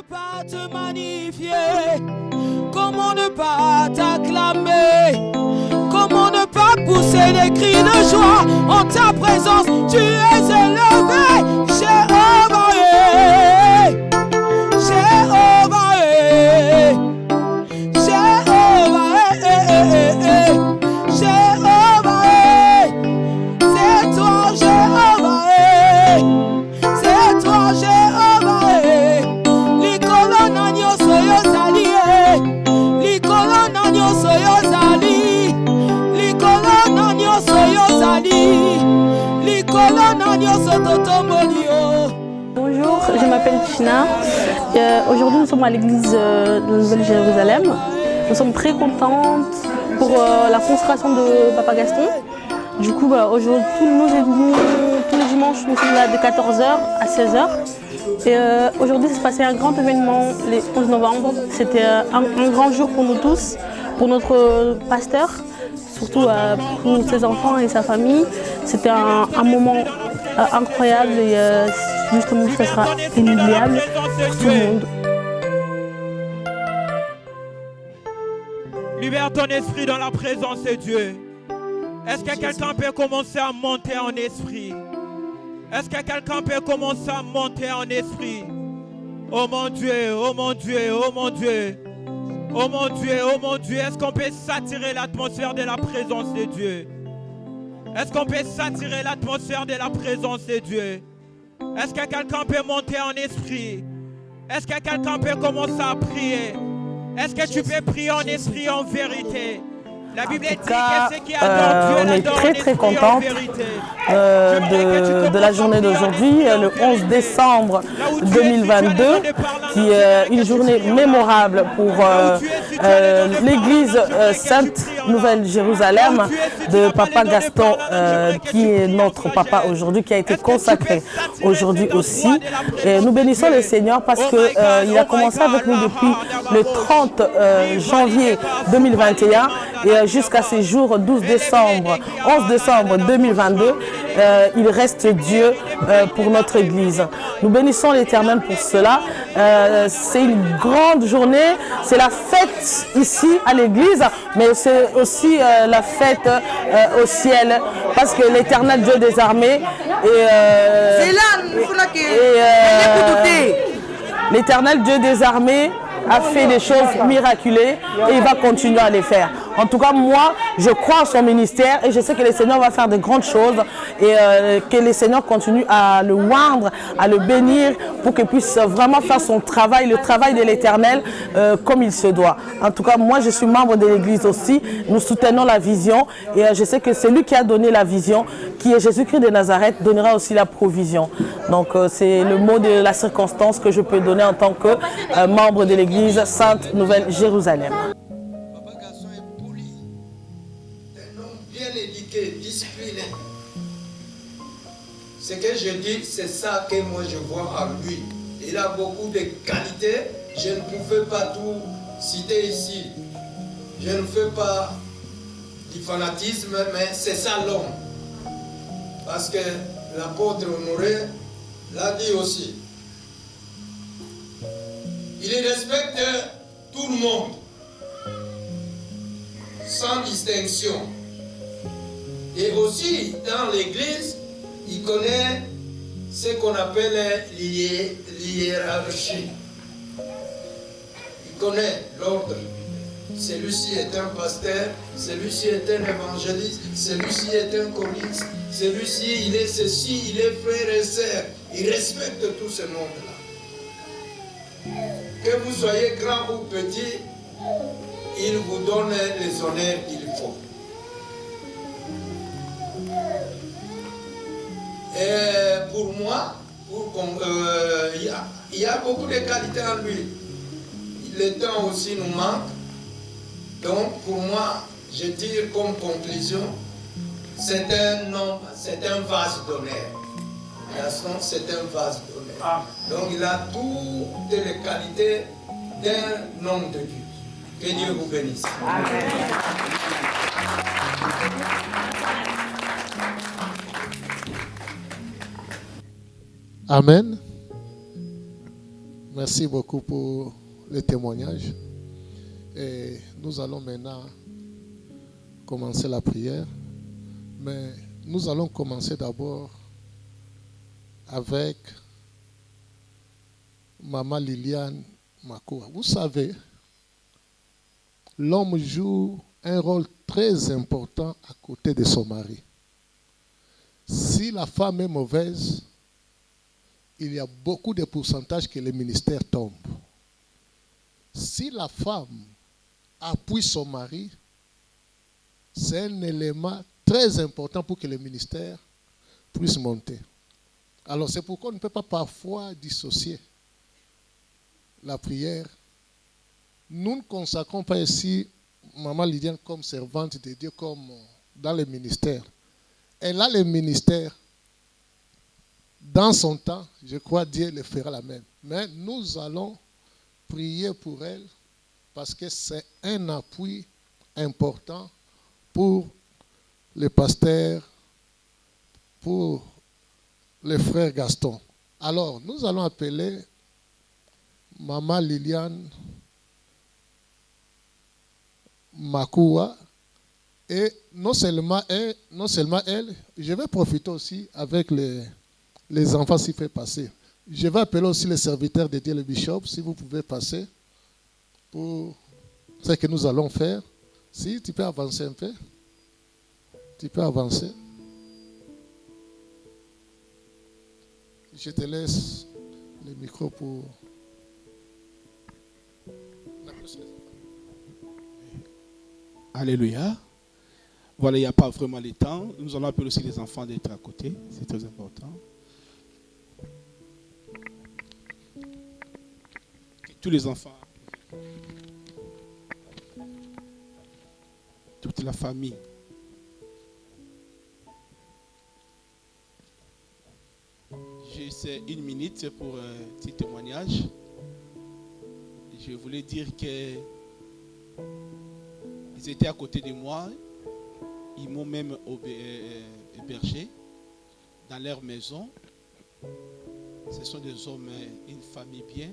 pas te magnifier? Comment ne pas t'acclamer? Comment ne pas pousser des cris de joie en ta présence? Tu es élevé, Jéhovah, Jéhovah, Jéhovah, Jéhovah, c'est toi, Jéhovah, c'est toi, Jéhovah. Les colonnes agneaux soyons alliés, les colonnes agneaux soyons alliés, les colonnes agneaux soyons alliés, les colonnes agneaux sototomolio. Bonjour, je m'appelle China. Aujourd'hui, nous sommes à l'église de Nouvelle-Jérusalem. Nous sommes très contentes pour la consécration de Papa Gaston. Du coup, aujourd'hui, tous les dimanches, nous sommes là de 14h à 16h. Et aujourd'hui, s'est passé un grand événement le 11 novembre. C'était un grand jour pour nous tous, pour notre pasteur, surtout pour ses enfants et sa famille. C'était un moment incroyable et justement, ça sera inoubliable pour tout le monde. Libère ton esprit dans la présence de Dieu. Est-ce que quelqu'un peut commencer à monter en esprit? Est-ce que quelqu'un peut commencer à monter en esprit? Oh mon Dieu, oh mon Dieu, oh mon Dieu. Oh mon Dieu, oh mon Dieu. Est-ce qu'on peut s'attirer l'atmosphère de la présence de Dieu? Est-ce qu'on peut s'attirer l'atmosphère de la présence de Dieu? Est-ce que quelqu'un peut monter en esprit? Est-ce que quelqu'un peut commencer à prier? Est-ce que tu peux prier en esprit, en vérité? La Bible dit que ceux qui adorent Dieu, on est très contente de la journée d'aujourd'hui, le 11 décembre 2022, qui est une journée mémorable pour l'église Sainte Nouvelle-Jérusalem de Papa Gaston, qui est notre papa aujourd'hui, qui a été consacré aujourd'hui aussi. Et nous bénissons le Seigneur parce qu'il a commencé avec nous depuis le 30 janvier 2021 et jusqu'à ces jours 11 décembre 2022, il reste Dieu pour notre Église. Nous bénissons l'Éternel pour cela. C'est une grande journée, c'est la fête ici à l'Église, mais c'est aussi la fête au ciel, parce que l'Éternel Dieu des armées l'Éternel Dieu des armées a fait des choses miraculeuses et il va continuer à les faire. En tout cas, moi, je crois en son ministère et je sais que le Seigneur va faire de grandes choses et que le Seigneur continue à le oindre, à le bénir pour qu'il puisse vraiment faire son travail, le travail de l'Éternel comme il se doit. En tout cas, moi, je suis membre de l'Église aussi. Nous soutenons la vision et je sais que c'est lui qui a donné la vision, qui est Jésus-Christ de Nazareth, donnera aussi la provision. Donc, c'est le mot de la circonstance que je peux donner en tant que membre de l'Église Sainte Nouvelle-Jérusalem. Papa Gaston est poli, un homme bien éduqué, discipliné. Ce que je dis, c'est ça que moi je vois en lui. Il a beaucoup de qualités, je ne pouvais pas tout citer ici. Je ne fais pas du fanatisme, mais c'est ça l'homme. Parce que l'apôtre Honoré l'a dit aussi. Il respecte tout le monde, sans distinction. Et aussi, dans l'Église, il connaît ce qu'on appelle l'hiérarchie. Il connaît l'ordre. Celui-ci est un pasteur, celui-ci est un évangéliste, celui-ci est un choriste, celui-ci il est ceci, il est frère et sœur. Il respecte tout ce monde-là. Que vous soyez grand ou petit, il vous donne les honneurs qu'il faut. Et pour moi, il y a beaucoup de qualités en lui. Le temps aussi nous manque. Donc pour moi, je tire comme conclusion, c'est un homme, c'est un vase d'honneur. Gaston, c'est un vase d'honneur. Donc il a toutes les qualités d'un homme de Dieu. Que Dieu vous bénisse. Amen. Amen. Merci beaucoup pour le témoignage. Et nous allons maintenant commencer la prière. Mais nous allons commencer d'abord avec Maman Liliane Makoua. Vous savez, l'homme joue un rôle très important à côté de son mari. Si la femme est mauvaise, il y a beaucoup de pourcentages que le ministère tombe. Si la femme appuie son mari, c'est un élément très important pour que le ministère puisse monter. Alors c'est pourquoi on ne peut pas parfois dissocier la prière. Nous ne consacrons pas ici Maman Lydiane comme servante de Dieu, comme dans le ministère. Elle a le ministère. Dans son temps, je crois Dieu le fera la même. Mais nous allons prier pour elle parce que c'est un appui important pour les pasteurs, pour le frère Gaston. Alors, nous allons appeler Maman Liliane Makoua. Et non seulement elle, je vais profiter aussi avec les enfants s'il fait passer. Je vais appeler aussi les serviteurs de Dieu, le bishop, si vous pouvez passer pour ce que nous allons faire. Si tu peux avancer un peu. Tu peux avancer. Je te laisse le micro pour... Alléluia. Voilà, il n'y a pas vraiment le temps. Nous allons appeler aussi les enfants d'être à côté. C'est très important. Que tous les enfants, toute la famille. J'ai 1 minute pour un petit témoignage. Je voulais dire que ils étaient à côté de moi. Ils m'ont même hébergé dans leur maison. Ce sont des hommes, une famille bien.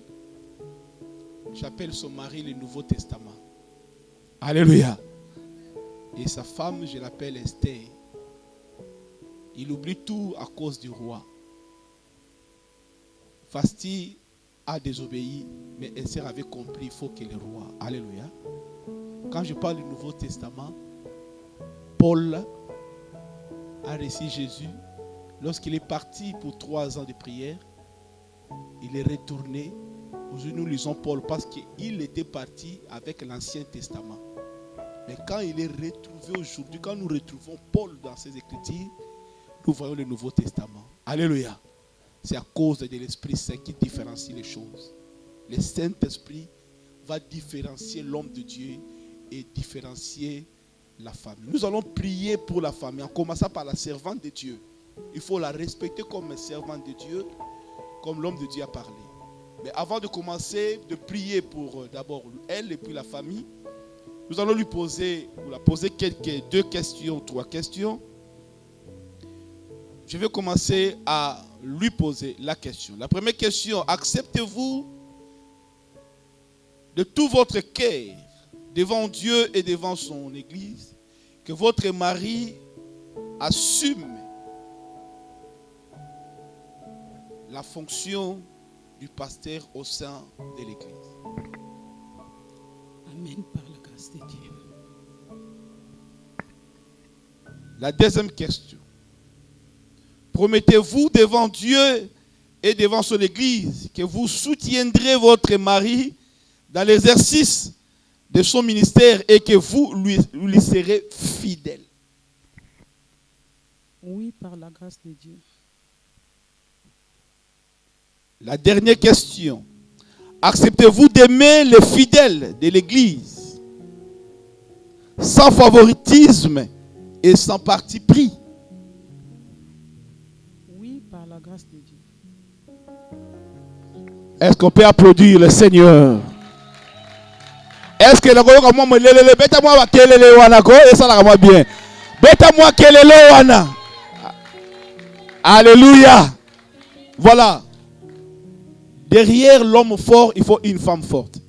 J'appelle son mari le Nouveau Testament. Alléluia. Et sa femme, je l'appelle Esther. Il oublie tout à cause du roi. Vasti a désobéi, mais Esther avait compris, il faut que le roi. Alléluia. Quand je parle du Nouveau Testament, Paul a reçu Jésus. Lorsqu'il est parti pour 3 ans de prière, il est retourné. Aujourd'hui, nous lisons Paul parce qu'il était parti avec l'Ancien Testament. Mais quand il est retrouvé aujourd'hui, quand nous retrouvons Paul dans ses Écritures, nous voyons le Nouveau Testament. Alléluia. C'est à cause de l'Esprit Saint qui différencie les choses. Le Saint-Esprit va différencier l'homme de Dieu et différencier la famille. Nous allons prier pour la famille en commençant par la servante de Dieu. Il faut la respecter comme servante de Dieu, comme l'homme de Dieu a parlé. Mais avant de commencer de prier pour d'abord elle et puis la famille, nous allons lui poser, ou la poser 2 questions, 3 questions. Je vais commencer à lui poser la question. La première question, acceptez-vous de tout votre cœur devant Dieu et devant son Église que votre mari assume la fonction du pasteur au sein de l'Église? Amen, par la grâce de Dieu. La deuxième question. Promettez-vous devant Dieu et devant son Église que vous soutiendrez votre mari dans l'exercice de son ministère et que vous lui serez fidèle? Oui, par la grâce de Dieu. La dernière question. Acceptez-vous d'aimer les fidèles de l'Église sans favoritisme et sans parti pris? Oui, par la grâce de Dieu. Est-ce qu'on peut applaudir le Seigneur? Est-ce que le bêta-moi kelele wana ko et ça la bien. Bêta-moi kelele wana. Alléluia. Voilà. derrière l'homme fort, il faut une femme forte.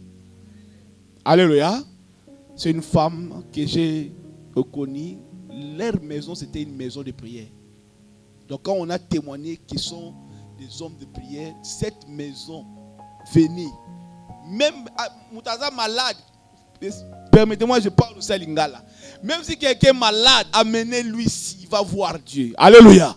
Alléluia. C'est une femme que j'ai reconnue. Leur maison, c'était une maison de prière. Donc quand on a témoigné qu'ils sont des hommes de prière, cette maison venait. Même Moutaza malade, permettez-moi, je parle de Lingala. Même si quelqu'un est malade, amenez-lui ici, il va voir Dieu. Alléluia.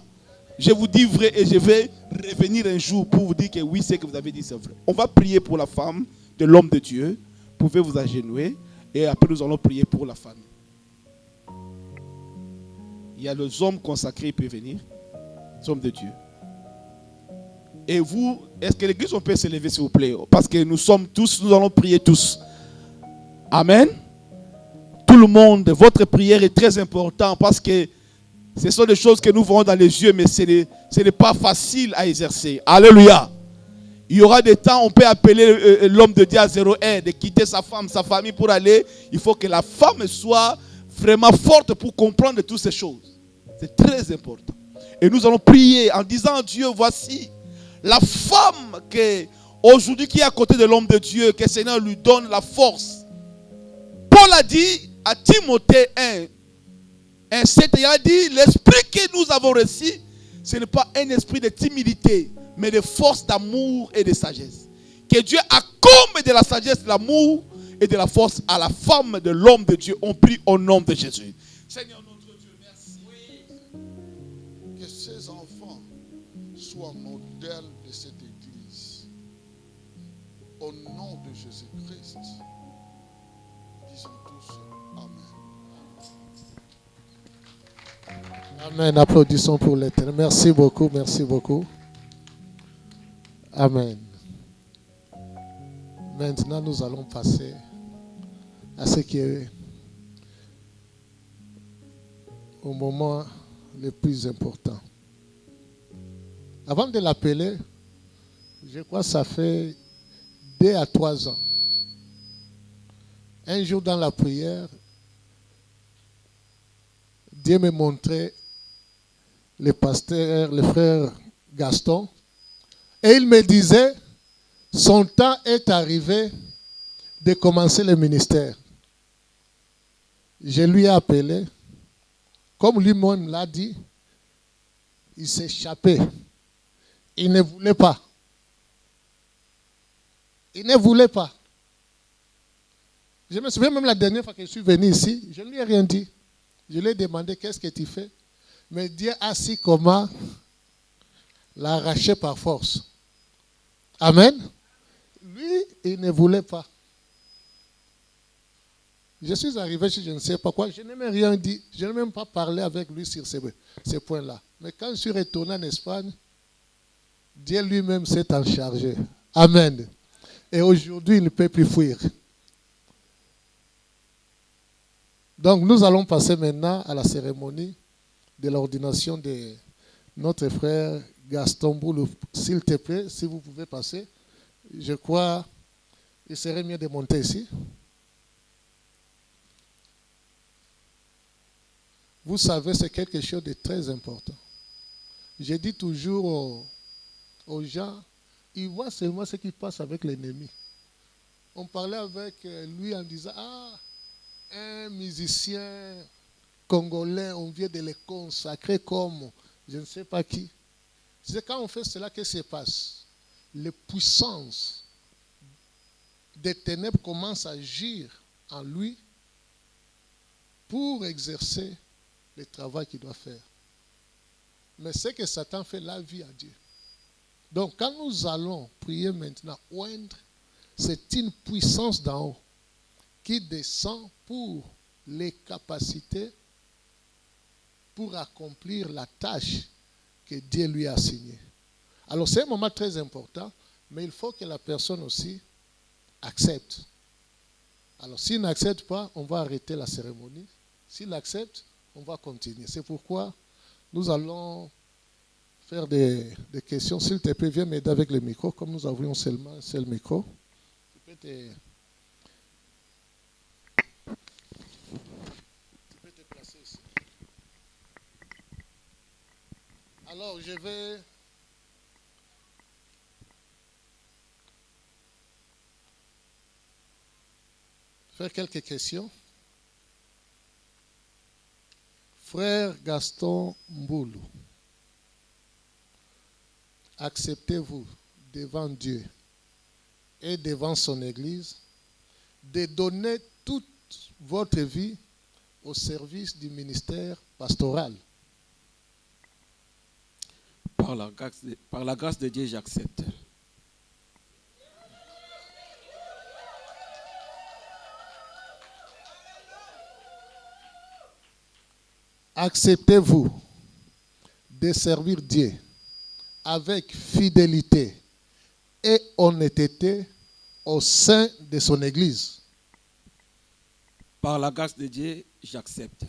Je vous dis vrai et je vais revenir un jour pour vous dire que oui, ce que vous avez dit, c'est vrai. On va prier pour la femme de l'homme de Dieu. Vous pouvez vous agenouiller et après nous allons prier pour la famille. Il y a les hommes consacrés, ils peuvent venir. Les hommes de Dieu. Et vous, est-ce que l'église, on peut se lever s'il vous plaît? Parce que nous sommes tous, nous allons prier tous. Amen. Tout le monde, votre prière est très importante parce que ce sont des choses que nous voyons dans les yeux, mais ce n'est pas facile à exercer. Alléluia. Il y aura des temps, on peut appeler l'homme de Dieu à 0 heure, de quitter sa femme, sa famille pour aller. Il faut que la femme soit vraiment forte pour comprendre toutes ces choses. C'est très important. Et nous allons prier en disant à Dieu, voici la femme aujourd'hui qui est à côté de l'homme de Dieu, que le Seigneur lui donne la force. Paul a dit à Timothée 1:7, il a dit, l'esprit que nous avons reçu, ce n'est pas un esprit de timidité, mais de force, d'amour et de sagesse. Que Dieu accorde de la sagesse, de l'amour et de la force à la femme de l'homme de Dieu. On prie au nom de Jésus. Seigneur notre Dieu, merci. Que ces enfants soient modèles de cette église. Au nom de Jésus-Christ, disons tous Amen. Amen. Applaudissons pour l'Éternel. Merci beaucoup, merci beaucoup. Amen. Maintenant, nous allons passer à ce qui est au moment le plus important. Avant de l'appeler, je crois que ça fait 2 à 3 ans. Un jour dans la prière, Dieu me montrait le pasteur, le frère Gaston, et il me disait, son temps est arrivé de commencer le ministère. Je lui ai appelé, comme lui-même l'a dit, il s'échappait. Il ne voulait pas. Il ne voulait pas. Je me souviens même la dernière fois que je suis venu ici, je ne lui ai rien dit. Je lui ai demandé qu'est-ce que tu fais. Mais Dieu a si comment l'arracher par force. Amen. Lui, il ne voulait pas. Je suis arrivé, je ne sais pas quoi, je n'ai même rien dit. Je n'ai même pas parlé avec lui sur ces points-là. Mais quand je suis retourné en Espagne, Dieu lui-même s'est en chargé. Amen. Et aujourd'hui, il ne peut plus fuir. Donc, nous allons passer maintenant à la cérémonie de l'ordination de notre frère Gaston Boulou. S'il te plaît, si vous pouvez passer, je crois qu'il serait mieux de monter ici. Vous savez, c'est quelque chose de très important. Je dis toujours aux gens, ils voient seulement ce qui passe avec l'ennemi. On parlait avec lui en disant, un musicien congolais, on vient de le consacrer comme je ne sais pas qui. C'est quand on fait cela que se passe. Les puissances des ténèbres commencent à agir en lui pour exercer le travail qu'il doit faire. Mais c'est que Satan fait la vie à Dieu. Donc quand nous allons prier maintenant, oindre, c'est une puissance d'en haut qui descend pour les capacités pour accomplir la tâche que Dieu lui a assignée. Alors c'est un moment très important, mais il faut que la personne aussi accepte. Alors s'il n'accepte pas, on va arrêter la cérémonie. S'il accepte, on va continuer. C'est pourquoi nous allons faire des questions. S'il te plaît, viens m'aider avec le micro, comme nous avions seulement un seul micro. Tu peux te placer ici. Alors, je vais faire quelques questions. Frère Gaston Mboulou, acceptez-vous devant Dieu et devant son Église de donner toute votre vie au service du ministère pastoral? Par la grâce de Dieu, j'accepte. Acceptez-vous de servir Dieu avec fidélité et honnêteté au sein de son Église? Par la grâce de Dieu, j'accepte.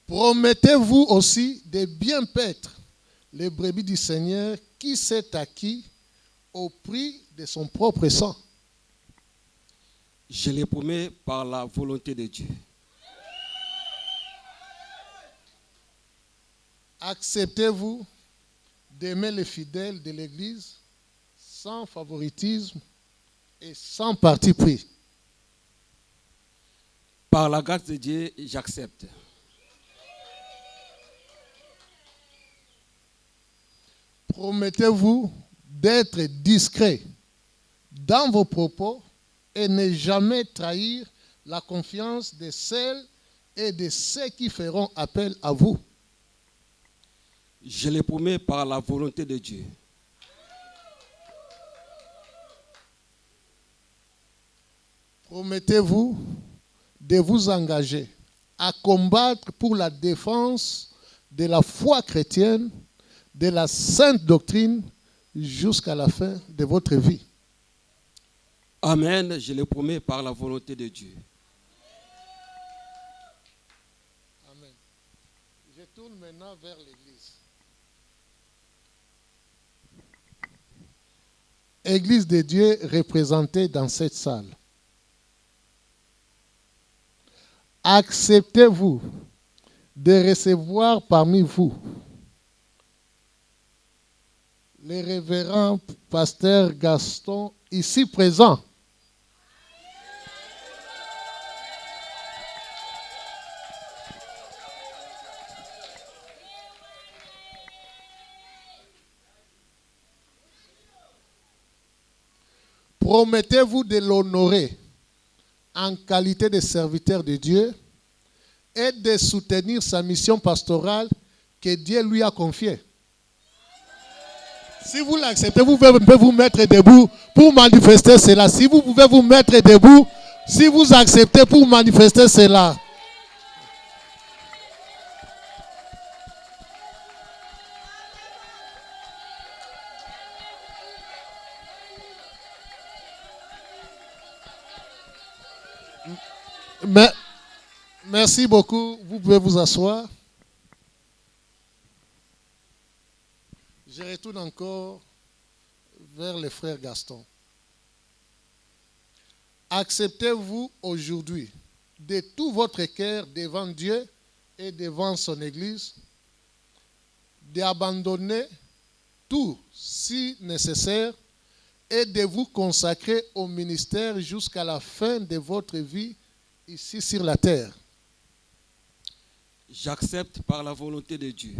Promettez-vous aussi de bien paître les brebis du Seigneur qui s'est acquis au prix de son propre sang? Je le promets par la volonté de Dieu. Acceptez-vous d'aimer les fidèles de l'Église sans favoritisme et sans parti pris? Par la grâce de Dieu, j'accepte. Promettez-vous d'être discret dans vos propos et ne jamais trahir la confiance de celles et de ceux qui feront appel à vous? Je le promets par la volonté de Dieu. Promettez-vous de vous engager à combattre pour la défense de la foi chrétienne, de la sainte doctrine, jusqu'à la fin de votre vie? Amen, je le promets par la volonté de Dieu. Amen. Je tourne maintenant vers l'Église. Église de Dieu représentée dans cette salle. Acceptez-vous de recevoir parmi vous le révérend pasteur Gaston, ici présent? Promettez-vous de l'honorer en qualité de serviteur de Dieu et de soutenir sa mission pastorale que Dieu lui a confiée? Si vous l'acceptez, vous pouvez vous mettre debout pour manifester cela. Si vous pouvez vous mettre debout, si vous acceptez pour manifester cela. Merci beaucoup. Vous pouvez vous asseoir. Je retourne encore vers le frère Gaston. Acceptez-vous aujourd'hui de tout votre cœur devant Dieu et devant son Église d'abandonner tout si nécessaire et de vous consacrer au ministère jusqu'à la fin de votre vie ici sur la terre? J'accepte par la volonté de Dieu.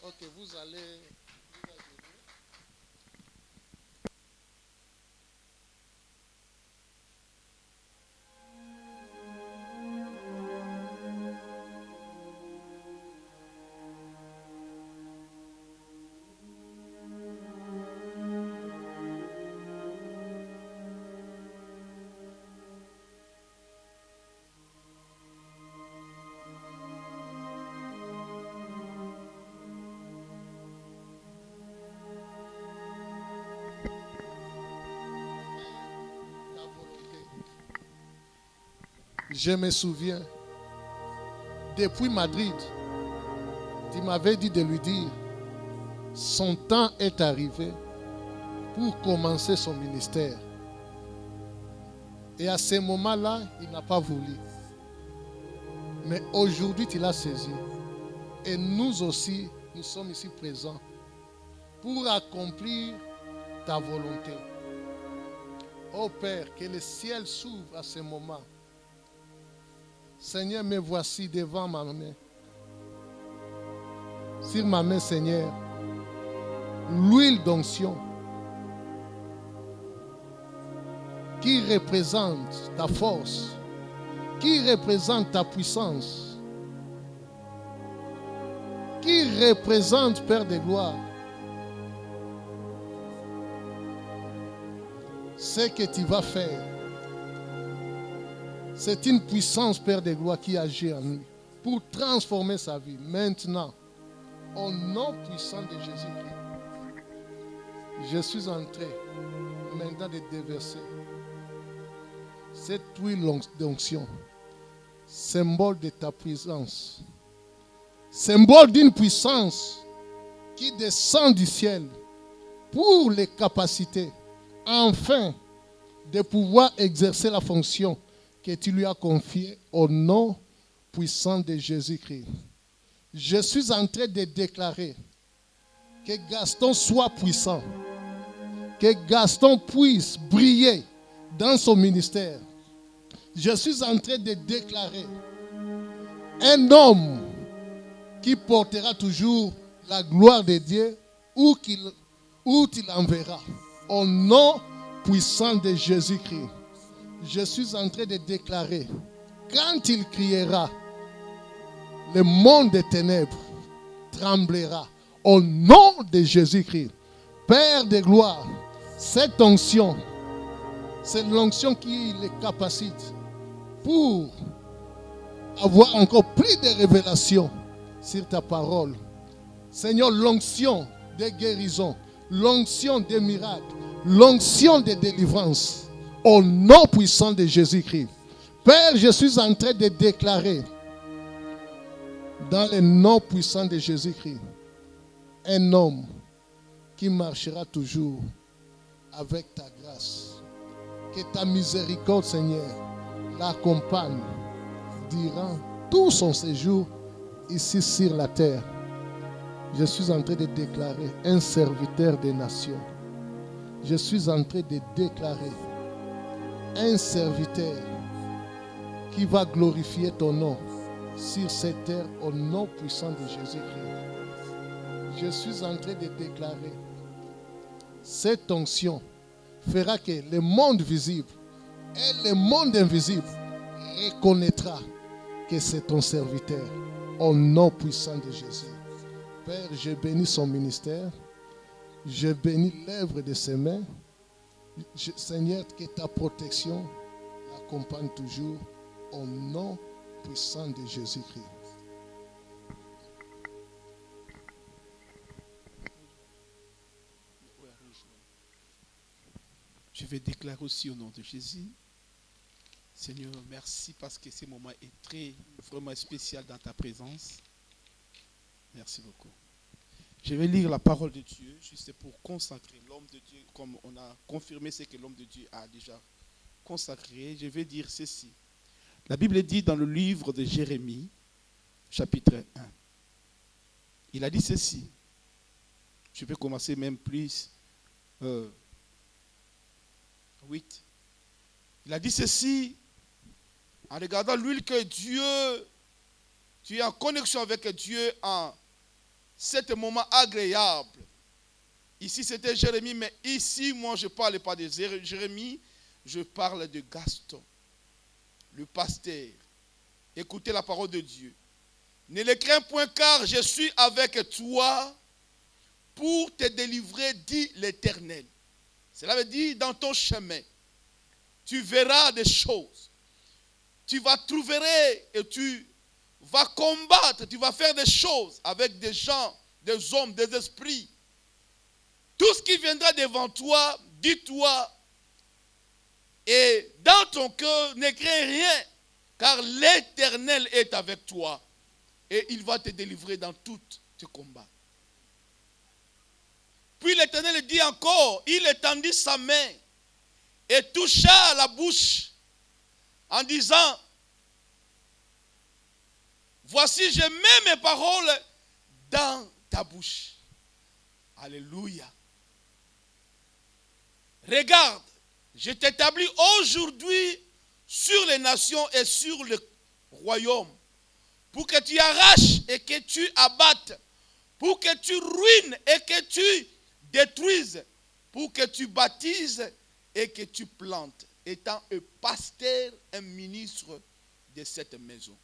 Ok, vous allez... Je me souviens, depuis Madrid, tu m'avais dit de lui dire, son temps est arrivé pour commencer son ministère. Et à ce moment-là, il n'a pas voulu. Mais aujourd'hui, tu l'as saisi. Et nous aussi, nous sommes ici présents pour accomplir ta volonté. Ô Père, que le ciel s'ouvre à ce moment. Seigneur, me voici devant ma main. Sur ma main, Seigneur, l'huile d'onction qui représente ta force, qui représente ta puissance, qui représente, Père de gloire, ce que tu vas faire. C'est une puissance, Père de gloire, qui agit en lui pour transformer sa vie. Maintenant, au nom puissant de Jésus-Christ, je suis entré maintenant de déverser cette huile d'onction, symbole de ta présence, symbole d'une puissance qui descend du ciel pour les capacités, enfin, de pouvoir exercer la fonction que tu lui as confiée au nom puissant de Jésus-Christ. Je suis en train de déclarer que Gaston soit puissant, que Gaston puisse briller dans son ministère. Je suis en train de déclarer un homme qui portera toujours la gloire de Dieu où il enverra. Au nom puissant de Jésus-Christ, je suis en train de déclarer, quand il criera, le monde des ténèbres tremblera. Au nom de Jésus-Christ, Père de gloire, cette onction, c'est l'onction qui les capacite pour avoir encore plus de révélations sur ta parole. Seigneur, l'onction des guérisons, l'onction des miracles, l'onction des délivrances, au nom puissant de Jésus-Christ. Père, je suis en train de déclarer, dans le nom puissant de Jésus-Christ, un homme qui marchera toujours avec ta grâce. Que ta miséricorde, Seigneur, l'accompagne durant tout son séjour ici sur la terre. Je suis en train de déclarer un serviteur des nations. Je suis en train de déclarer un serviteur qui va glorifier ton nom sur cette terre au nom puissant de Jésus-Christ. Je suis en train de déclarer cette onction fera que le monde visible et le monde invisible reconnaîtra que c'est ton serviteur au nom puissant de Jésus. Père, je bénis son ministère, je bénis l'œuvre de ses mains. Seigneur, que ta protection l'accompagne toujours au nom puissant de Jésus-Christ. Je vais déclarer aussi au nom de Jésus. Seigneur, merci parce que ce moment est vraiment spécial dans ta présence. Merci beaucoup. Je vais lire la parole de Dieu juste pour consacrer l'homme de Dieu, comme on a confirmé ce que l'homme de Dieu a déjà consacré. Je vais dire ceci. La Bible dit dans le livre de Jérémie, chapitre 1. Il a dit ceci. Je vais commencer même plus. 8. Il a dit ceci en regardant l'huile que Dieu, tu es en connexion avec Dieu en cet moment agréable. Ici c'était Jérémie, mais ici moi je ne parle pas de Jérémie, je parle de Gaston, le pasteur. Écoutez la parole de Dieu. Ne le crains point car je suis avec toi pour te délivrer, dit l'Éternel. Cela veut dire, dans ton chemin, tu verras des choses. Tu vas trouver et tu vas combattre, tu vas faire des choses avec des gens, des hommes, des esprits. Tout ce qui viendra devant toi, dis-toi, et dans ton cœur, ne crains rien, car l'Éternel est avec toi et il va te délivrer dans tous tes combats. Puis l'Éternel dit encore, il étendit sa main et toucha la bouche en disant, voici je mets mes paroles dans ta bouche. Alléluia. Regarde, je t'établis aujourd'hui sur les nations et sur le royaume, pour que tu arraches et que tu abattes, pour que tu ruines et que tu détruises, pour que tu baptises et que tu plantes, étant un pasteur, un ministre de cette maison.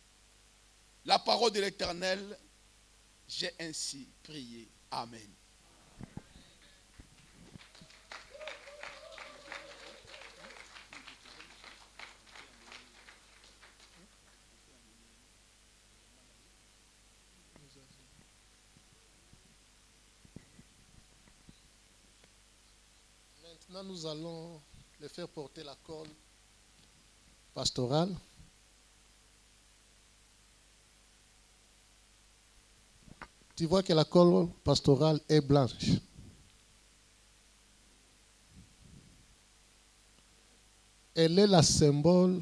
La parole de l'Éternel, j'ai ainsi prié. Amen. Maintenant, nous allons les faire porter la colle pastorale. Tu vois que la colle pastorale est blanche. Elle est la symbole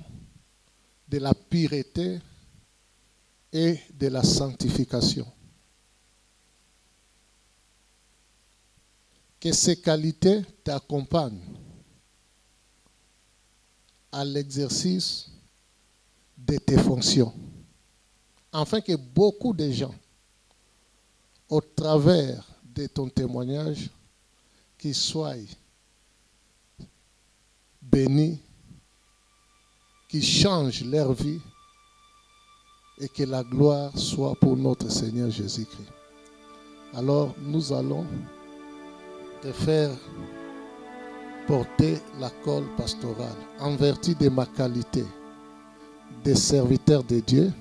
de la pureté et de la sanctification. Que ces qualités t'accompagnent à l'exercice de tes fonctions, afin que beaucoup de gens, au travers de ton témoignage, qu'ils soient bénis, qu'ils changent leur vie et que la gloire soit pour notre Seigneur Jésus-Christ. Alors nous allons te faire porter la colle pastorale en vertu de ma qualité de serviteur de Dieu.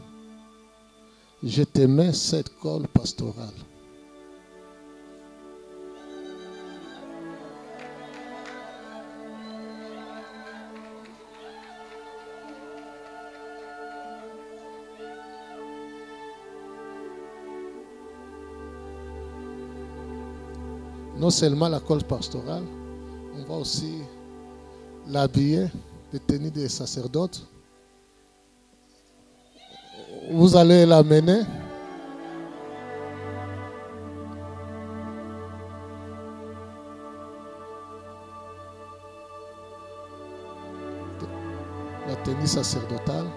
Je te mets cette colle pastorale. Non seulement la colle pastorale, on va aussi l'habiller de tenue des sacerdotes. Vous allez l'amener. La tenue sacerdotale.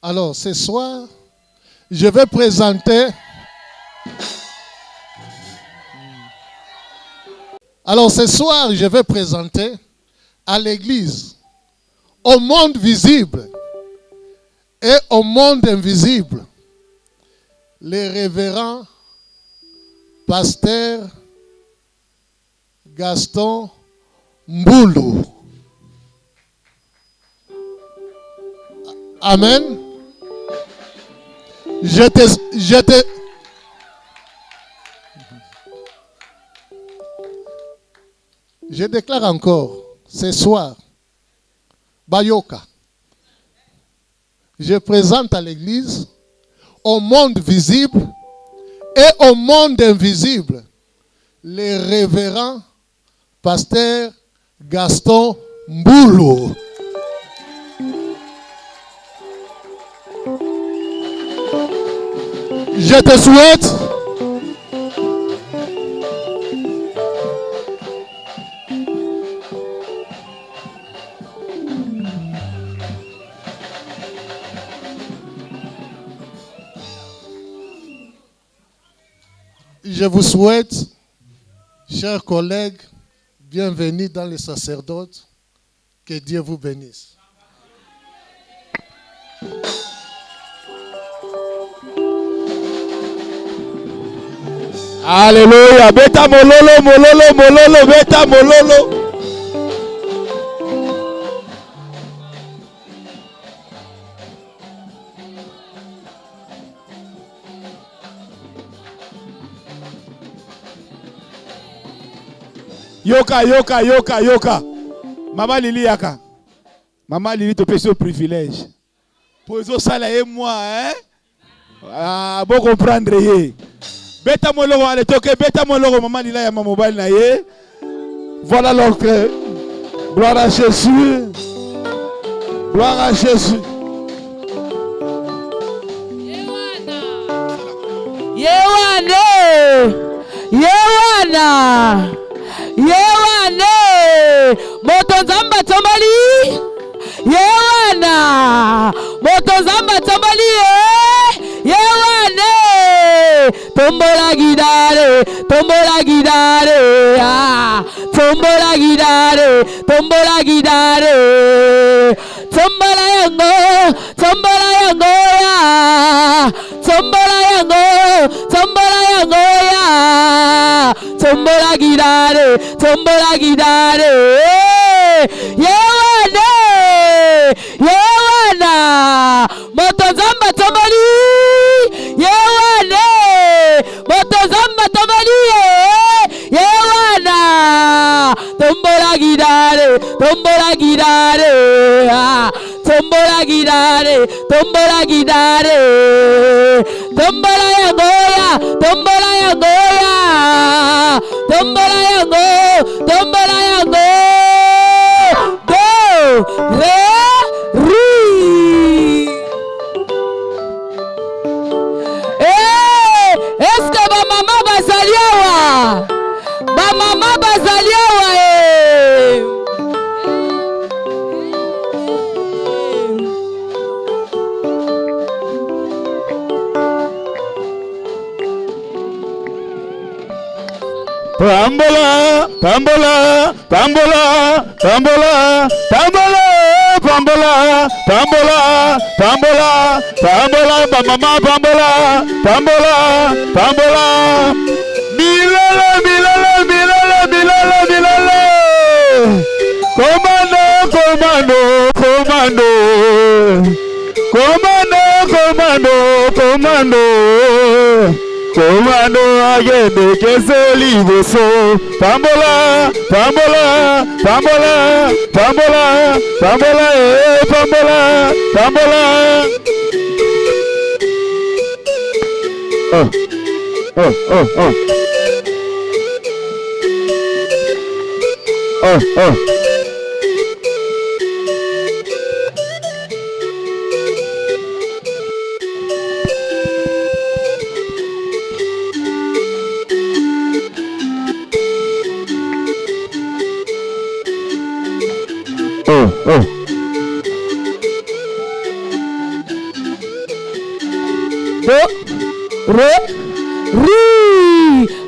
Alors, ce soir, je vais présenter... Alors, ce soir, je vais présenter à l'Église, au monde visible et au monde invisible, les révérends pasteur Gaston Mboulou. Amen. Je déclare encore, ce soir, Bayoka, je présente à l'Église, au monde visible et au monde invisible, les révérends pasteur Gaston Mboulou. Je te souhaite je vous souhaite, chers collègues, bienvenue dans le sacerdoce. Que Dieu vous bénisse. Alléluia. Beta mololo, mololo, mololo, beta mololo. Yoka, yoka, yoka, yoka. Maman Lili yaka. Maman Lili te pèse au privilège. Pozo sala et moi, hein? Ah, bon comprendre yé. Beta mon logo, allez toquer, beta mon logo, maman Lila ya mobile na yé. Voilà l'ordre. Gloire à Jésus. Gloire à Jésus. Yewana. Yewana. Yewane moto nzamba tombali Yewana moto nzamba tombali Yewane tombola gidare ah tombola gidare tombola yango ya tombola yango ya tombola gidare Yewana moto nzamba tombali Yewane moto nzamba tombali Yewana tombola gidare ah tombola gidare tombola yango ya tombola yango do re ri. Est-ce que ba mama bazaliawa Pambola, pambola, pambola, pambola, pambola, pambola, pambola, pambola, pambola, mama pambola, pambola, pambola. Milala, milala, milala, milala, milala. Commando, commando, commando. Commando, commando, commando. Commando agende keseli boso pambola pambola pambola pambola pambola pambola pambola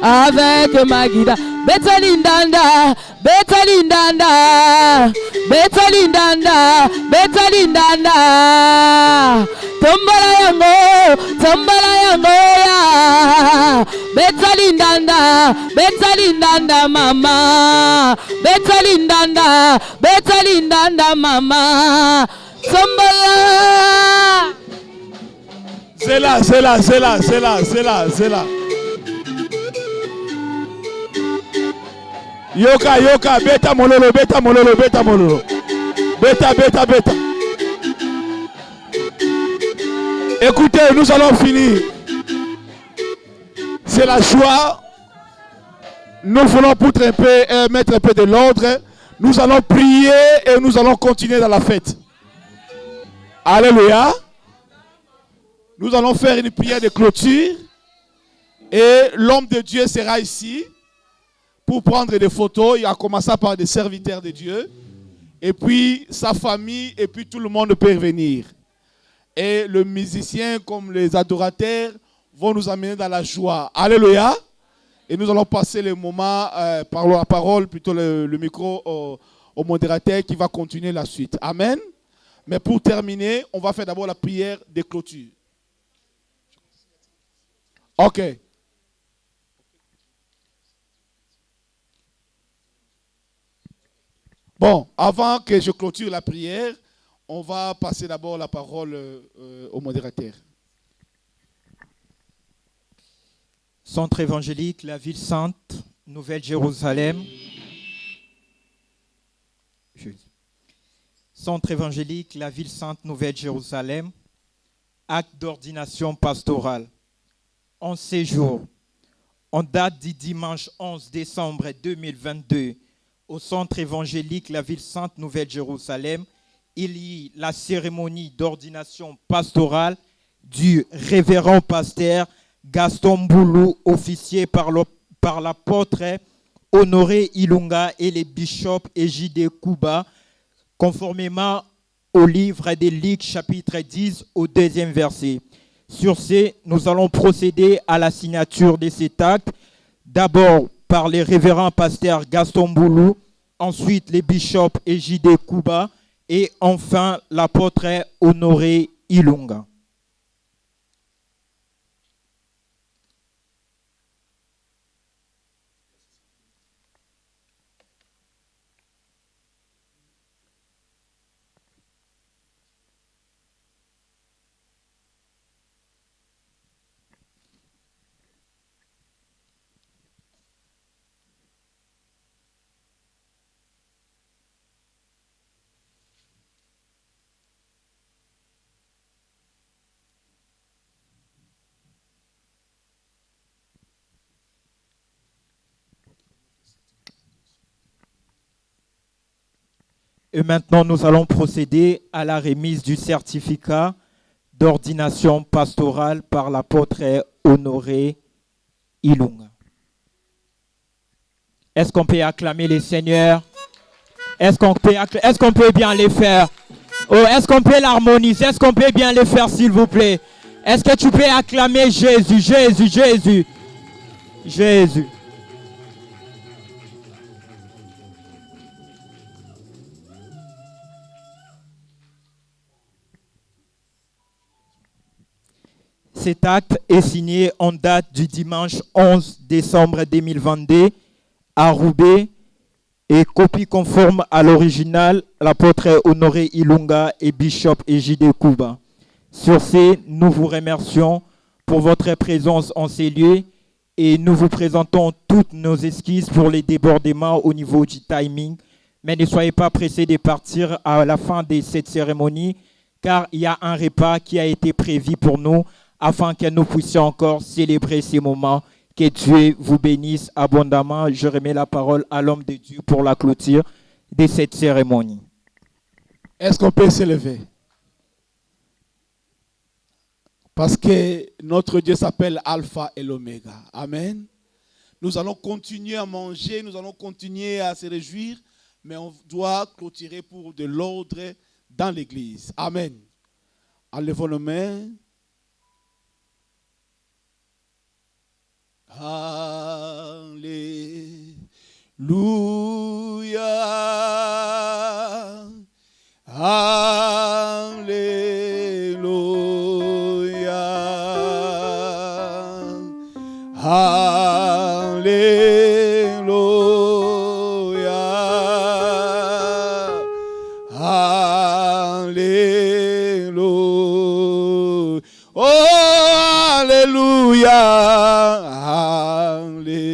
avec ma guida betalindanda tombola yango ya betalindanda mama betalindanda mama tombola là, c'est là, c'est là, c'est là, c'est là, c'est là. Yoka, yoka, beta mololo, beta mololo, beta mololo. Beta, beta, beta. Écoutez, nous allons finir. C'est la joie. Nous voulons mettre un peu de l'ordre. Nous allons prier et nous allons continuer dans la fête. Alléluia. Nous allons faire une prière de clôture. Et l'homme de Dieu sera ici pour prendre des photos. Il a commencé par des serviteurs de Dieu. Et puis sa famille et puis tout le monde peut venir. Et le musicien comme les adorateurs vont nous amener dans la joie. Alléluia. Et nous allons passer le moment, par la parole, plutôt le micro au modérateur qui va continuer la suite. Amen. Mais pour terminer, on va faire d'abord la prière de clôture. Ok. Bon, avant que je clôture la prière, on va passer d'abord la parole au modérateur. Centre évangélique, la ville sainte, Nouvelle-Jérusalem. Centre évangélique, la ville sainte, Nouvelle-Jérusalem. Acte d'ordination pastorale. En séjour, en date du dimanche 11 décembre 2022, au centre évangélique, la ville sainte, Nouvelle-Jérusalem, il y a la cérémonie d'ordination pastorale du révérend pasteur Gaston Boulou, officié par l'apôtre Honoré Ilunga et les bishops Ejide Kuba, conformément au livre des Luc, chapitre 10, au 2e verset. Sur ce, nous allons procéder à la signature de cet acte, d'abord par les révérends pasteurs Gaston Boulou, ensuite les bishops Ejide Kuba et enfin l'apôtre Honoré Ilunga. Et maintenant, nous allons procéder à la remise du certificat d'ordination pastorale par l'apôtre Honoré Ilunga. Est-ce qu'on peut acclamer les seigneurs? Est-ce qu'on peut bien les faire? Oh, est-ce qu'on peut l'harmoniser? Est-ce qu'on peut bien les faire, s'il vous plaît? Est-ce que tu peux acclamer Jésus, Jésus, Jésus, Jésus? Cet acte est signé en date du dimanche 11 décembre 2022 à Roubaix et copie conforme à l'original, l'apôtre Honoré Ilunga et bishop Ejide Kuba. Sur ce, nous vous remercions pour votre présence en ces lieux et nous vous présentons toutes nos excuses pour les débordements au niveau du timing. Mais ne soyez pas pressés de partir à la fin de cette cérémonie car il y a un repas qui a été prévu pour nous afin que nous puissions encore célébrer ces moments. Que Dieu vous bénisse abondamment. Je remets la parole à l'homme de Dieu pour la clôture de cette cérémonie. Est-ce qu'on peut s'élever? Parce que notre Dieu s'appelle Alpha et l'Oméga. Amen. Nous allons continuer à manger, nous allons continuer à se réjouir, mais on doit clôturer pour de l'ordre dans l'église. Amen. Enlevons nos mains. Alléluia. Alléluia. Alléluia. Alléluia. Oh, Alléluia. Alléluia.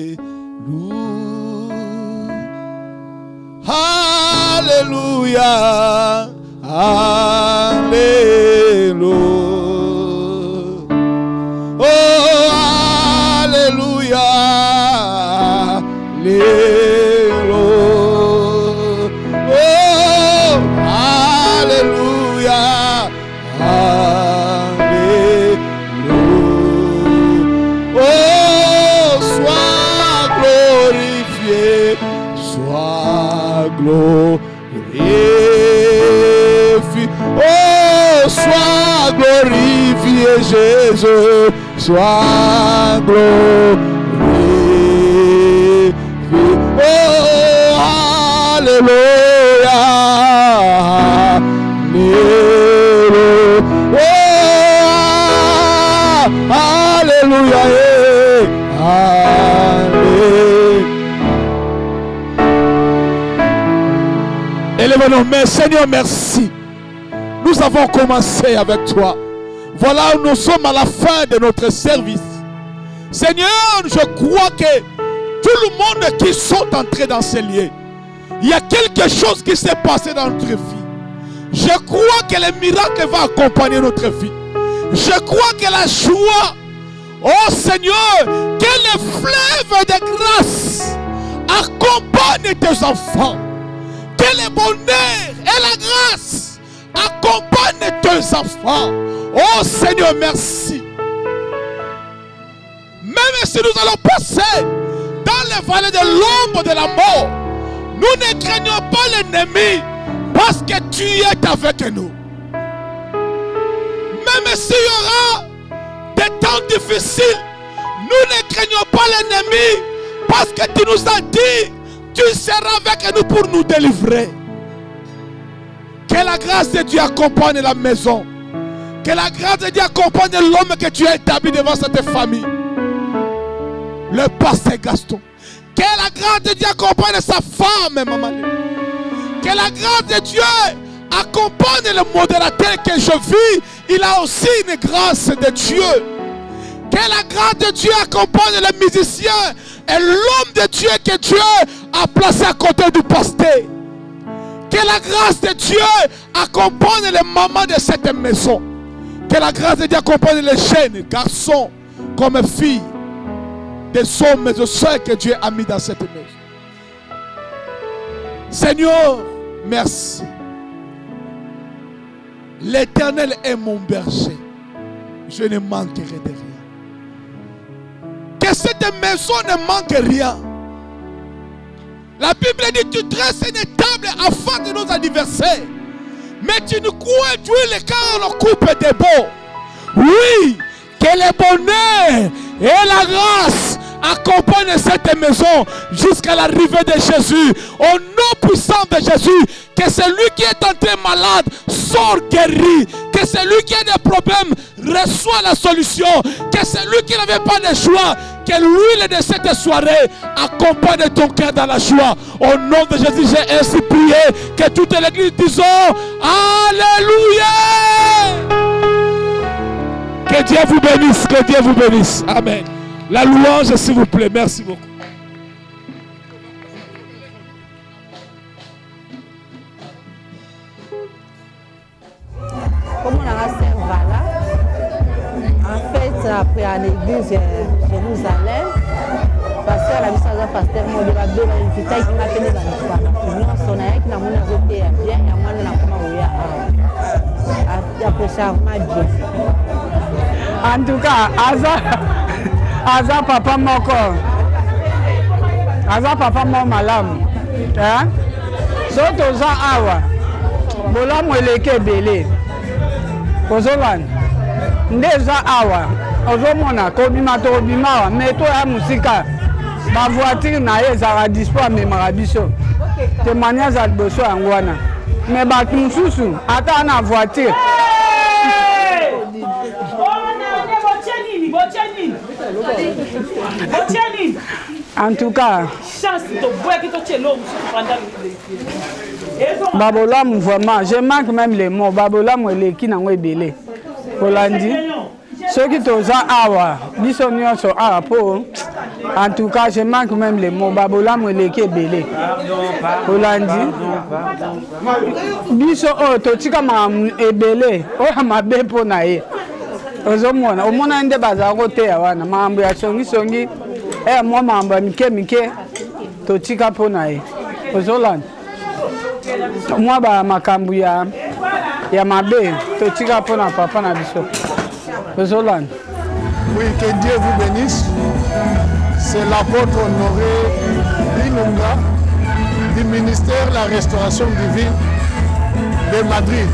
Alléluia. Oh, Alléluia. Alléluia. Oh, Alléluia. Alléluia. Oh, sois glorifié. Sois glorifié. Oh, sois glorifié, Jésus. Sois glorifié. Oh, Alléluia. Alléluia. Oh, Alléluia. Élève nos mains, Seigneur, merci. Nous avons commencé avec toi. Voilà, nous sommes à la fin de notre service. Seigneur, je crois que tout le monde qui sont entrés dans ces lieux, il y a quelque chose qui s'est passé dans notre vie. Je crois que le miracle va accompagner notre vie. Je crois que la joie, oh Seigneur, que le fleuve de grâce accompagne tes enfants. Que le bonheur et la grâce accompagnent tes enfants. Oh Seigneur, merci. Même si nous allons passer dans les vallées de l'ombre de la mort, nous ne craignons pas l'ennemi parce que tu es avec nous. Même s'il y aura des temps difficiles, nous ne craignons pas l'ennemi parce que tu nous as dit tu seras avec nous pour nous délivrer. Que la grâce de Dieu accompagne la maison. Que la grâce de Dieu accompagne l'homme que tu as établi devant cette famille. Le pasteur Gaston. Que la grâce de Dieu accompagne sa femme, maman. Que la grâce de Dieu accompagne le modérateur que je vis. Il a aussi une grâce de Dieu. Que la grâce de Dieu accompagne le musicien et l'homme de Dieu que Dieu a placé à côté du pasteur. Que la grâce de Dieu accompagne les mamans de cette maison. Que la grâce de Dieu accompagne les jeunes garçons comme filles, des hommes et des soeurs que Dieu a mis dans cette maison. Seigneur, merci. L'Éternel est mon berger. Je ne manquerai de rien. Que cette maison ne manque rien. La Bible dit tu dresses une table afin de nos adversaires. Mais tu nous coins d'huile car on coupe des beaux. Oui, que le bonheur et la grâce accompagnent cette maison jusqu'à l'arrivée de Jésus. Au nom puissant de Jésus, que celui qui est entré malade sort guéri. Que celui qui a des problèmes reçoit la solution. Que celui qui n'avait pas de joie, que l'huile de cette soirée accompagne ton cœur dans la joie. Au nom de Jésus, j'ai ainsi prié. Que toute l'église disons Alléluia. Que Dieu vous bénisse. Que Dieu vous bénisse. Amen. La louange, s'il vous plaît. Merci beaucoup. Comme on a Servala, en fait, après à l'église Jérusalem, pasteur la mission de pasteur Modéra de l'invité qui m'a tenu dans le camp. Nous sommes là qui n'a pas voté bien et moi nous n'avons pas ouïa à prêcher Dieu. En tout cas, Aza papa moko, Aza papa mo malamu, hein? Soto za awa, bolamu eleke belé. Kozovan, ndeza awa, ozomona kobima to obima, mais to ya musika, ma voiture na ye zara dispo amemaka biso. Témoignage à liboso yango wana. Mais bato mususu ata na voiture. En tout cas, Babolam vraiment, je manque même les mots. Babolam est qui n'a pas belé. Holandi. soki toza awa biso nyonso awa po en tout cas je manque même les mots babolamu eleki ebele olandi biso oyo totika makambo ebele oyo mabe mpo na ye ozomona omona nde bazala koteya wana makambo ya songisongi mwa makambo ya mike mike totika mpo na ye ozolanda mwa bamakambo ya mabe totika mpo na papa na biso ozolanda. Oui, que Dieu vous bénisse. C'est l'apôtre Honoré Linunga du ministère de la Restauration Divine de Madrid.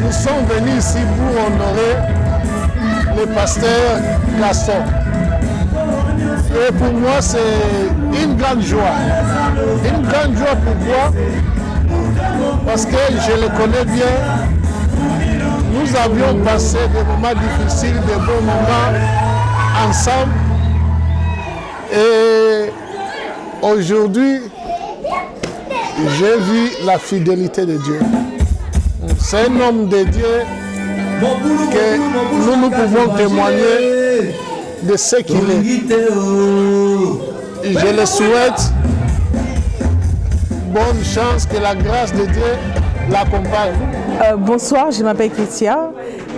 Nous sommes venus ici pour honorer le pasteur Gaston. Et pour moi, c'est une grande joie. Une grande joie, pourquoi? Parce que je le connais bien. Nous avions passé des moments difficiles, des bons moments ensemble. Et aujourd'hui, j'ai vu la fidélité de Dieu. C'est un homme de Dieu que nous pouvons témoigner de ce qu'il est. Je le souhaite bonne chance, que la grâce de Dieu l'accompagne. Bonsoir, je m'appelle Kétia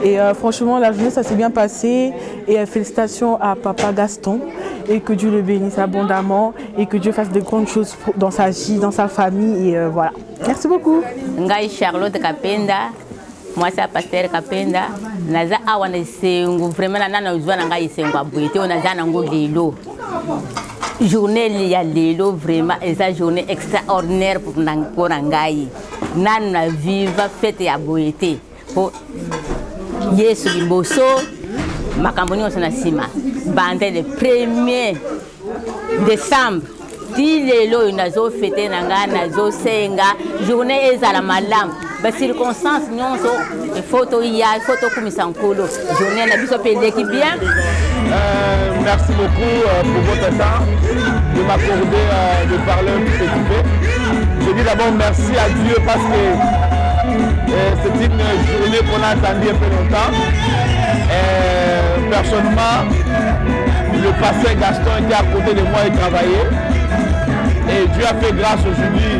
et franchement la journée ça s'est bien passé et félicitations à Papa Gaston et que Dieu le bénisse abondamment et que Dieu fasse de grandes choses dans sa vie, dans sa famille et voilà. Merci beaucoup. Ngai Charlotte Kapenda, moi c'est pasteur Kapenda, naza awana sengu vraiment nana uzwa ngai sengu abwete onaza nango lelo. Journée ya lelo vraiment eza journée extraordinaire pour ngai. Nana viva fête ya boyete po Yesu liboso makambo nyonso na sima bande le 1er décembre ti lelo inazo fête na nga nazo senga journée ezala malamu ba circonstance nyonso photo kumisa nkolo journée na biso pe leki bien. Merci beaucoup pour votre temps de m'accorder de parler un petit peu. Je dis d'abord merci à Dieu parce que c'est une journée qu'on a attendue un peu longtemps. Personnellement, le pasteur Gaston était à côté de moi et travaillait. Et Dieu a fait grâce aujourd'hui.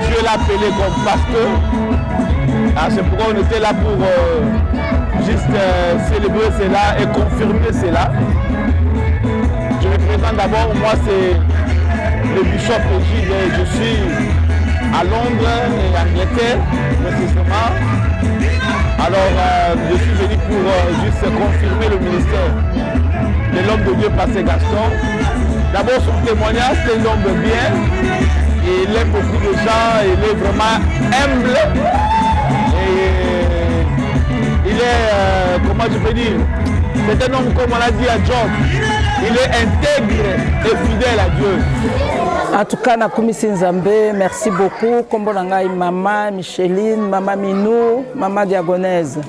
Dieu l'a appelé comme pasteur. C'est pourquoi on était là pour juste célébrer cela et confirmer cela. Je me présente d'abord, moi c'est le bishop Egide, je suis à Londres et en Angleterre, précisément. Alors, je suis venu pour juste confirmer le ministère de l'homme de Dieu, Pasteur Gaston. D'abord, son témoignage, c'est un homme bien. Il aime beaucoup de gens, il est vraiment humble. Et il est, comment je peux dire, c'est un homme, comme on l'a dit à Job, il est intègre et fidèle à Dieu. En tout cas, Nakumisi Nzambe, merci beaucoup. Kombo nangai Maman Micheline, Maman Minou, Maman Diagonèse.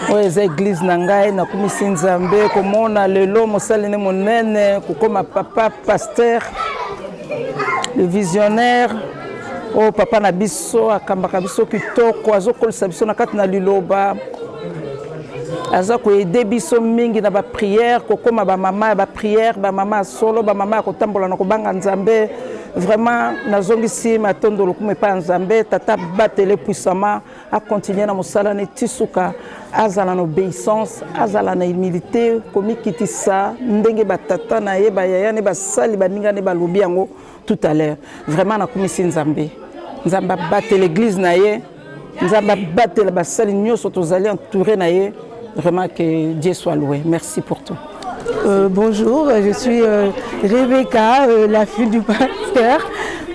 Oui, l'église nangai Nakumisi Nzambe, komona lelo mosalene monene, kokoma papa pasteur, le visionnaire. Oh papa na biso akambaka biso kitoko azokolisa biso na kati na liloba. Aza ko aider biso mingi na ba prière kokoma ba mama ba prière ba mama solo ba mama ko tambola na ko banga Nzambe vraiment nazongisi matondolo kuma pa Nzambe tata batele puissamment à continuer na mosala ne tisuka azala na obéissance azala na humilité komi kitisa ndenge batata na ye ba yaya ne basali baninga ne balobi yango tout à l'heure vraiment na komisi Nzambe Nzambe batele l'église na ye Nzambe batele basali nyonso tozali entouré na ye. Vraiment que Dieu soit loué. Merci pour tout. Bonjour, je suis Rebecca, la fille du pasteur.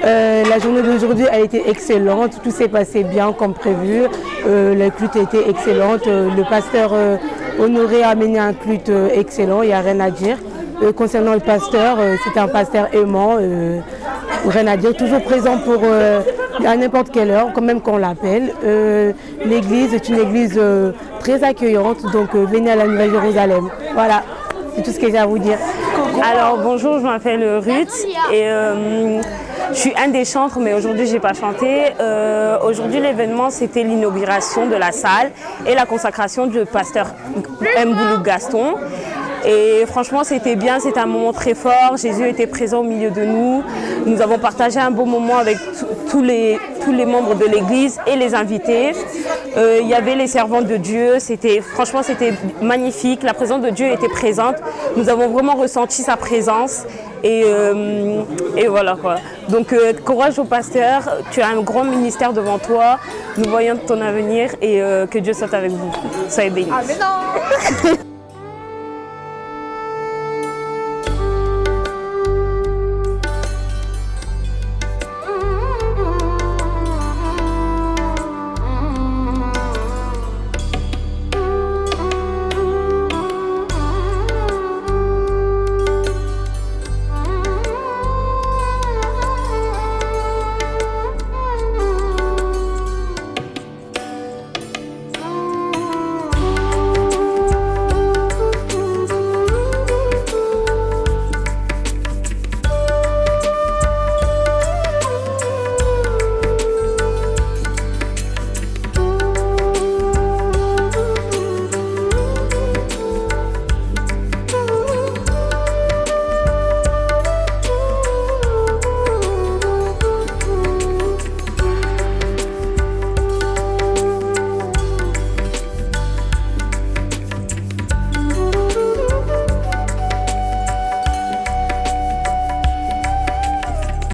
La journée d'aujourd'hui a été excellente, tout s'est passé bien comme prévu. La culte a été excellente. Le pasteur Honoré a mené un culte excellent, il n'y a rien à dire. Concernant le pasteur, c'était un pasteur aimant, rien à dire, toujours présent pour à n'importe quelle heure, quand même qu'on l'appelle. L'église est une église très accueillante, donc venez à la Nouvelle-Jérusalem. Voilà, c'est tout ce que j'ai à vous dire. Alors bonjour, je m'appelle Ruth et Je suis un des chantres, mais aujourd'hui, je n'ai pas chanté. Aujourd'hui, l'événement, c'était l'inauguration de la salle et la consacration du pasteur Mboulou Gaston. Et franchement, c'était bien, c'était un moment très fort. Jésus était présent au milieu de nous. Nous avons partagé un beau moment avec tous les membres de l'église et les invités. Il y avait les servants de Dieu. Franchement, c'était magnifique. La présence de Dieu était présente. Nous avons vraiment ressenti sa présence. Et voilà quoi. Donc courage au pasteur. Tu as un grand ministère devant toi. Nous voyons ton avenir et que Dieu soit avec vous. Soyez bénis. Amen.